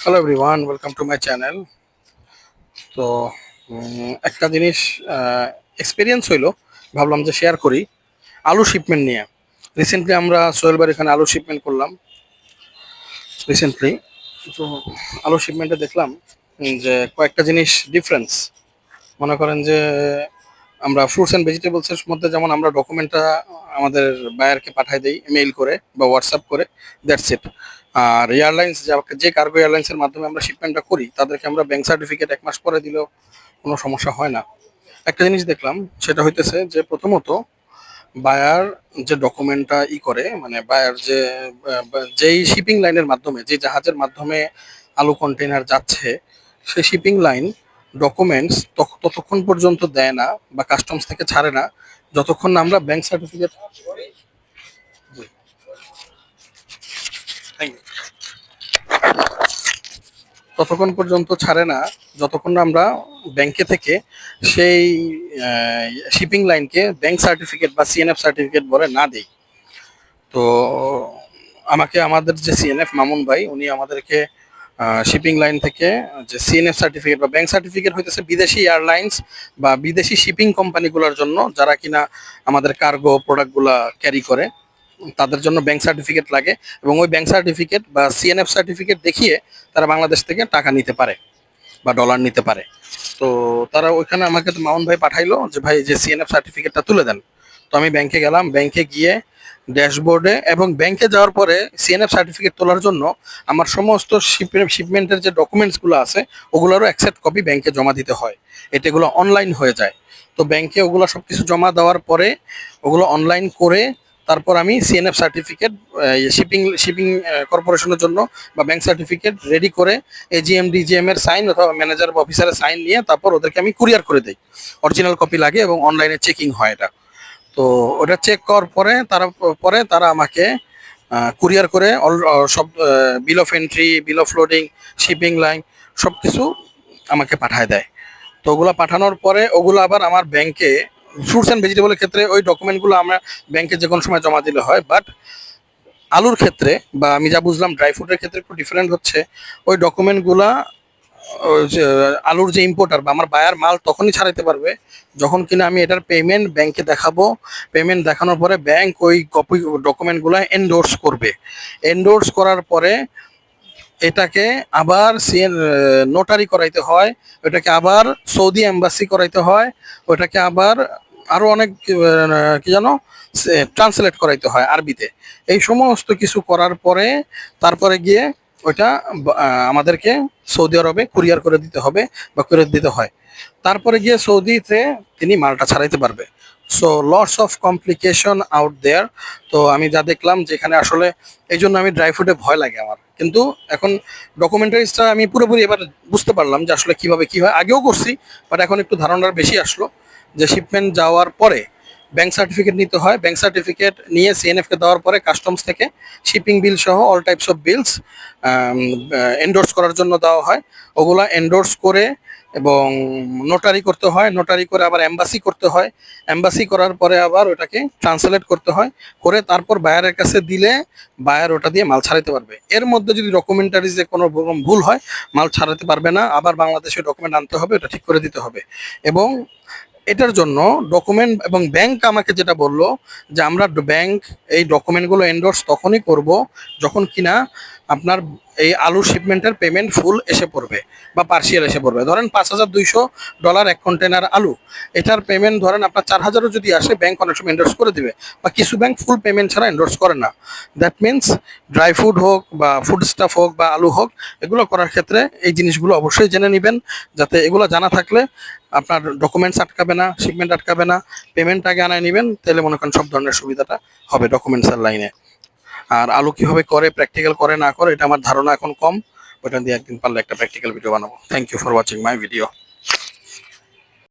Hello everyone, welcome to my channel. তো একটা জিনিস এক্সপিরিয়েন্স হইলো, ভাবলাম যে শেয়ার করি। আলু শিপমেন্ট নিয়ে রিসেন্টলি আমরা সোহেল ভাইয়ের এখানে আলু শিপমেন্ট করলাম রিসেন্টলি। তো আলু শিপমেন্টে দেখলাম যে কয়েকটা জিনিস ডিফারেন্স। মনে করেন যে আমরা ফ্রুটস অ্যান্ড ভেজিটেবলসের মধ্যে যেমন আমরা ডকুমেন্টটা আমাদের বায়ারকে পাঠাই দিই মেইল করে বা হোয়াটসঅ্যাপ করে, দ্যাটস ইট। আর এয়ারলাইন্স যে কার্গো এয়ারলাইন্সের মাধ্যমে আমরা শিপমেন্টটা করি তাদেরকে আমরা ব্যাংক সার্টিফিকেট 1 মাস পরে দিলেও কোনো সমস্যা হয় না। একটা জিনিস দেখলাম, সেটা হইতেছে যে প্রথমত বায়ার যে ডকুমেন্টটা করে, মানে বায়ার যেই শিপিং লাইনের মাধ্যমে, যে জাহাজের মাধ্যমে আলু কন্টেইনার যাচ্ছে, সেই শিপিং লাইন ডকুমেন্টস ততক্ষণ পর্যন্ত দেয় না বা কাস্টমস থেকে ছাড়ে না যতক্ষণ না আমরা ব্যাংক সার্টিফিকেট, ততক্ষণ পর্যন্ত ছাড়ে না যতক্ষণ না আমরা ব্যাংকে থেকে সেই শিপিং লাইনকে ব্যাংক সার্টিফিকেট বা সিএনএফ সার্টিফিকেট বলে না দেই। তো আমাদের যে সিএনএফ মামুন ভাই, উনি আমাদেরকে শিপিং লাইন থেকে যে সিএনএফ সার্টিফিকেট বা ব্যাংক সার্টিফিকেট হইতেছে বিদেশি এয়ারলাইন্স বা বিদেশি শিপিং কোম্পানিগুলোর জন্য, যারা কিনা আমাদের কার্গো প্রোডাক্টগুলা ক্যারি করে, তাদের জন্য ব্যাংক সার্টিফিকেট লাগে। এবং ওই ব্যাংক সার্টিফিকেট বা সিএনএফ সার্টিফিকেট দেখিয়ে তারা বাংলাদেশ থেকে টাকা নিতে পারে বা ডলার নিতে পারে। তো তারা ওইখানে আমাকে তো মামুন ভাই পাঠাইলো যে ভাই যে সিএনএফ সার্টিফিকেটটা তুলে দেন। তো আমি ব্যাংকে গেলাম, ব্যাংকে গিয়ে ড্যাশবোর্ডে, এবং ব্যাংকে যাওয়ার পরে সিএনএফ সার্টিফিকেট তোলার জন্য আমার সমস্ত শিপমেন্টের যে ডকুমেন্টসগুলো আছে ওগুলোরও অ্যাকসেপ্ট কপি ব্যাংকে জমা দিতে হয়। এগুলো অনলাইন হয়ে যায়। তো ব্যাংকে ওগুলো সব কিছু জমা দেওয়ার পরে ওগুলো অনলাইন করে তারপর আমি সিএনএফ সার্টিফিকেট শিপিং শিপিং কর্পোরেশনের জন্য বা ব্যাংক সার্টিফিকেট রেডি করে এজিএম ডিজিএম এর সাইন অথবা ম্যানেজার বা অফিসারের সাইন নিয়ে তারপর ওদেরকে আমি কুরিয়ার করে দিই। অরিজিনাল কপি লাগে এবং অনলাইনে চেকিং হয় এটা। তো ওটা চেক করার পরে তারা আমাকে কুরিয়ার করে সব বিল of entry, bill of loading, shipping line সব কিছু আমাকে পাঠায় দেয়। তো ওগুলো পাঠানোর পরে ওগুলো আবার আমার ব্যাংকে, ফ্রুটস অ্যান্ড ভেজিটেবলের ক্ষেত্রে ওই ডকুমেন্টগুলো আমরা ব্যাংকে যে কোনো সময় জমা দিলে হয়, বাট আলুর ক্ষেত্রে বা আমি যা বুঝলাম ড্রাই ফ্রুটের ক্ষেত্রে একটু ডিফারেন্ট হচ্ছে। ওই ডকুমেন্টগুলা আলুর যে ইম্পোর্টার বা আমার বায়ার মাল তখনই ছাড়াইতে পারবে যখন কিনা আমি এটার পেমেন্ট ব্যাংকে দেখাবো। পেমেন্ট দেখানোর পরে ব্যাংক ওই কপি ডকুমেন্টগুলো এন্ডোর্স করবে। এন্ডোর্স করার পরে এটাকে আবার নোটারি করাইতে হয়, ওটাকে আবার সৌদি এম্বাসি করাইতে হয়, ওটাকে আবার আরো অনেক কি জানো ট্রান্সলেট করাইতে হয় আরবিতে। এই সমস্ত কিছু করার পরে তারপরে গিয়ে ওইটা আমাদেরকে সৌদি আরবে কুরিয়ার করে দিতে হবে বা করে দিতে হয়। তারপরে গিয়ে সৌদিতে তিনি মালটা ছাড়াইতে পারবে। So lots of complication out there. তো আমি যা দেখলাম যেখানে আসলে, এই জন্য আমি ড্রাই ফ্রুটে ভয় লাগে আমার। কিন্তু এখন ডকুমেন্টারিজটা আমি পুরোপুরি এবার বুঝতে পারলাম যে আসলে কিভাবে কি হয়। আগেও করছি, বাট এখন একটু ধারণার বেশি আসলো যে শিপমেন্ট যাওয়ার পরে ব্যাংক সার্টিফিকেট নিতে হয়। ব্যাংক সার্টিফিকেট নিয়ে সিএনএফকে দেওয়ার পরে কাস্টমস থেকে শিপিং বিল সহ all types of bills endorse করার জন্য দেওয়া হয়। ওগুলা এন্ডোর্স করে এবং নোটারি করতে হয়, নোটারি করে আবার এম্বাসি করতে হয়, এম্বাসি করার পরে আবার ওটাকে ট্রান্সলেট করতে হয়, করে তারপর বায়ারের কাছে দিলে বায়ার ওটা দিয়ে মাল ছাড়াতে পারবে। এর মধ্যে যদি ডকুমেন্টারিজে কোনো রকম ভুল হয় মাল ছাড়াতে পারবে না, আবার বাংলাদেশে ডকুমেন্ট আনতে হবে, ওটা ঠিক করে দিতে হবে। এবং এটার জন্য ডকুমেন্ট এবং ব্যাংক আমাকে যেটা বললো যে আমরা ব্যাংক এই ডকুমেন্টগুলো এন্ডোর্স তখনই করব যখন কিনা আপনার এই আলু শিপমেন্টের পেমেন্ট ফুল এসে পড়বে বা পার্সিয়াল এসে পড়বে। ধরেন $5,200 এক কন্টেনার আলু, এটার পেমেন্ট ধরেন আপনার 4,000ও যদি আসে, ব্যাংক অনেক সময় এন্ডোর্স করে দিবে, বা কিছু ব্যাংক ফুল পেমেন্ট ছাড়া এন্ডোর্স করে না। দ্যাট মিনস ড্রাই ফ্রুট হোক বা ফুড স্টাফ হোক বা আলু হোক, এগুলো করার ক্ষেত্রে এই জিনিসগুলো অবশ্যই জেনে নেবেন, যাতে এগুলো জানা থাকলে আপনার ডকুমেন্টস আটকাবে না, শিপমেন্ট আটকাবে না। পেমেন্ট আগে আনায় নেবেন, তাহলে মনে করেন সব ধরনের সুবিধাটা হবে ডকুমেন্টসের লাইনে। আর আলু কিভাবে করে, প্র্যাকটিক্যাল করে না করে, এটা আমার ধারণা এখন কম। ওটা দিয়ে একদিন পারলে একটা প্র্যাকটিক্যাল ভিডিও বানাবো। Thank you for watching my video.